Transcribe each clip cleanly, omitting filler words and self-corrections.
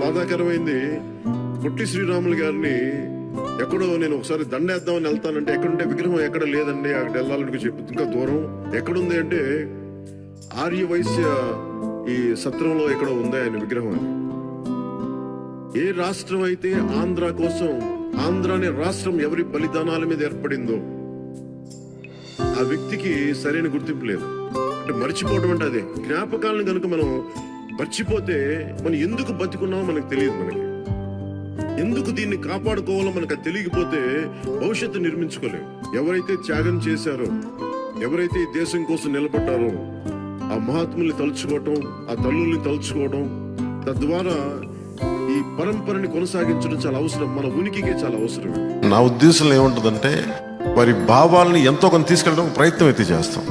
బాధాకరమైంది. పొట్టి శ్రీరాములు గారిని ఎక్కడో నేను ఒకసారి దండేద్దామని వెళ్తానంటే ఎక్కడుంటే విగ్రహం ఎక్కడ లేదండి, అక్కడ వెళ్ళాలని చెప్పి ఇంకా దూరం ఎక్కడుంది అంటే ఆర్య వైశ్య ఈ సత్రంలో ఎక్కడో ఉంది ఆయన విగ్రహం. అని ఏ రాష్ట్రం అయితే ఆంధ్ర కోసం, ఆంధ్ర అనే రాష్ట్రం ఎవరి బలిదానాల మీద ఏర్పడిందో ఆ వ్యక్తికి సరైన గుర్తింపు లేదు. అంటే మర్చిపోవడం అంటే అదే. జ్ఞాపకాలను కనుక మనం మర్చిపోతే మనం ఎందుకు బతికున్నామో మనకు తెలియదు. మనకి ఎందుకు దీన్ని కాపాడుకోవాలో మనకు తెలియకపోతే భవిష్యత్తు నిర్మించుకోలేము. ఎవరైతే త్యాగం చేశారో, ఎవరైతే ఈ దేశం కోసం నిలబడ్డారో ఆ మహాత్ముల్ని తలుచుకోవటం, ఆ తల్లుల్ని తలుచుకోవడం, తద్వారా ఈ పరంపరని కొనసాగించడం చాలా అవసరం. మన ఉనికికే చాలా అవసరం. నా ఉద్దేశంలో ఏముంటుందంటే వారి భావాలని ఎంతో కొంత తీసుకెళ్ళడం ప్రయత్నం అయితే చేస్తాం.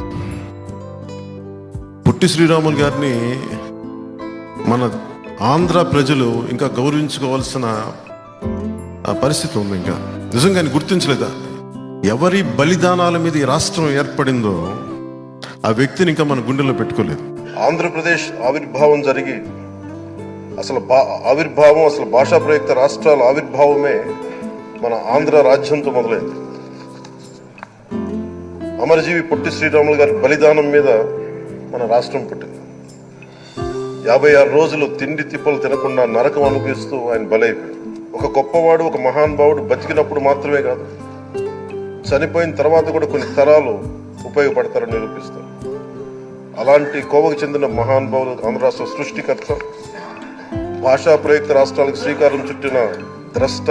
పొట్టి శ్రీరాములు గారిని మన ఆంధ్ర ప్రజలు ఇంకా గౌరవించుకోవాల్సిన పరిస్థితి ఉంది. ఇంకా నిజంగా గుర్తించలేదా? ఎవరి బలిదానాల మీద ఈ రాష్ట్రం ఏర్పడిందో ఆ వ్యక్తిని ఇంకా మన గుండెల్లో పెట్టుకోలేదు. ఆంధ్రప్రదేశ్ ఆవిర్భావం జరిగి అసలు భాషా ప్రయుక్త రాష్ట్రాల ఆవిర్భావమే మన ఆంధ్ర రాజ్యంతో మొదలైంది. అమరజీవి పొట్టి శ్రీరాములు గారి బలిదానం మీద మన రాష్ట్రం పుట్టింది. 56 రోజులు తిండి తిప్పలు తినకుండా నరకం అనుభవిస్తూ ఆయన బలైపోయాడు. ఒక గొప్పవాడు, ఒక మహానుభావుడు బతికినప్పుడు మాత్రమే కాదు, చనిపోయిన తర్వాత కూడా కొన్ని తరాలు ఉపయోగపడతారని నిరూపిస్తారు. అలాంటి కోవకు చెందిన మహానుభావులు ఆంధ్ర రాష్ట్ర సృష్టికర్త, భాషా ప్రయుక్త రాష్ట్రాలకు శ్రీకారం చుట్టిన ద్రష్ట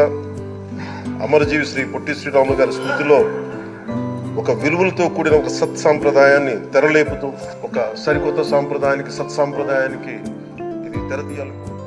అమరజీవి శ్రీ పొట్టి శ్రీరాములు గారి స్మృతిలో ఒక విలువలతో కూడిన ఒక సత్సాంప్రదాయాన్ని తెరలేపుతూ ఒక సరికొత్త సాంప్రదాయానికి, సత్సాంప్రదాయానికి ఇది తెరతీయాలి.